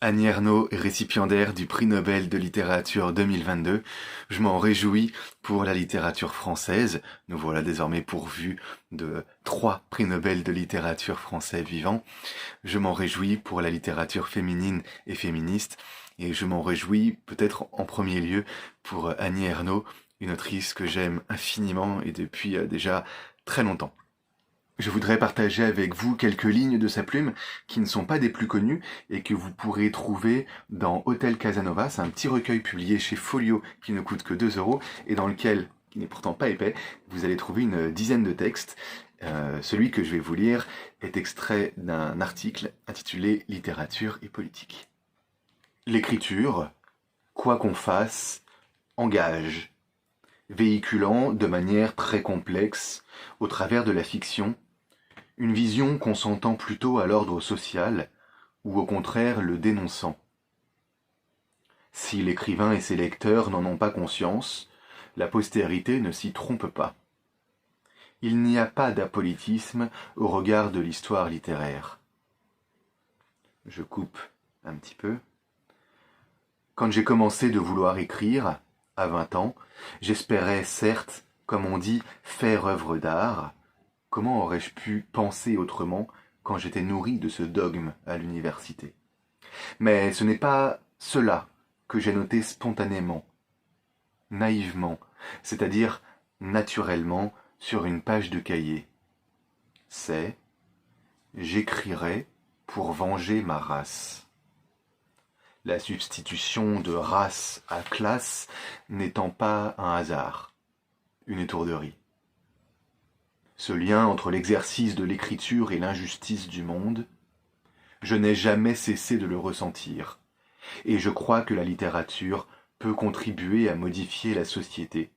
Annie Ernaux est récipiendaire du prix Nobel de littérature 2022. Je m'en réjouis pour la littérature française. Nous voilà désormais pourvus de 3 prix Nobel de littérature français vivants. Je m'en réjouis pour la littérature féminine et féministe. Et je m'en réjouis peut-être en premier lieu pour Annie Ernaux, une autrice que j'aime infiniment et depuis déjà très longtemps. Je voudrais partager avec vous quelques lignes de sa plume qui ne sont pas des plus connues et que vous pourrez trouver dans Hôtel Casanova. C'est un petit recueil publié chez Folio qui ne coûte que 2 euros et dans lequel, qui n'est pourtant pas épais, vous allez trouver une dizaine de textes. Celui que je vais vous lire est extrait d'un article intitulé Littérature et politique. L'écriture, quoi qu'on fasse, engage, véhiculant de manière très complexe, au travers de la fiction, une vision consentant plutôt à l'ordre social, ou au contraire le dénonçant. Si l'écrivain et ses lecteurs n'en ont pas conscience, la postérité ne s'y trompe pas. Il n'y a pas d'apolitisme au regard de l'histoire littéraire. Je coupe un petit peu. Quand j'ai commencé de vouloir écrire, à 20 ans, j'espérais certes, comme on dit, faire œuvre d'art. Comment aurais-je pu penser autrement quand j'étais nourri de ce dogme à l'université? Mais ce n'est pas cela que j'ai noté spontanément, naïvement, c'est-à-dire naturellement sur une page de cahier. C'est « J'écrirai pour venger ma race ». La substitution de race à classe n'étant pas un hasard, une étourderie. Ce lien entre l'exercice de l'écriture et l'injustice du monde, je n'ai jamais cessé de le ressentir, et je crois que la littérature peut contribuer à modifier la société,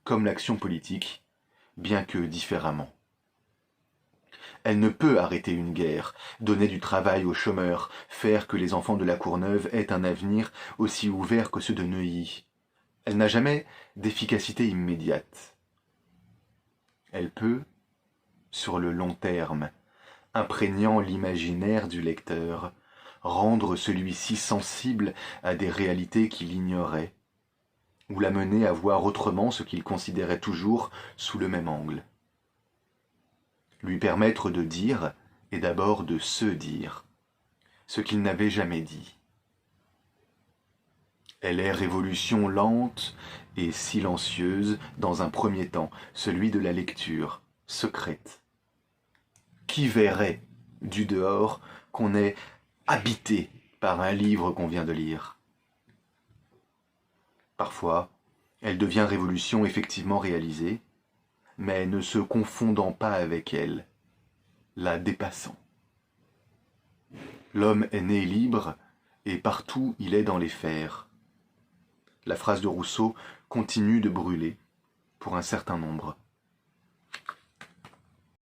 comme l'action politique, bien que différemment. Elle ne peut arrêter une guerre, donner du travail aux chômeurs, faire que les enfants de la Courneuve aient un avenir aussi ouvert que ceux de Neuilly. Elle n'a jamais d'efficacité immédiate. Elle peut, sur le long terme, imprégnant l'imaginaire du lecteur, rendre celui-ci sensible à des réalités qu'il ignorait, ou l'amener à voir autrement ce qu'il considérait toujours sous le même angle. Lui permettre de dire, et d'abord de se dire, ce qu'il n'avait jamais dit. Elle est révolution lente et silencieuse dans un premier temps, celui de la lecture, secrète. Qui verrait, du dehors, qu'on est habité par un livre qu'on vient de lire? Parfois, elle devient révolution effectivement réalisée, mais ne se confondant pas avec elle, la dépassant. L'homme est né libre, et partout il est dans les fers. La phrase de Rousseau continue de brûler, pour un certain nombre.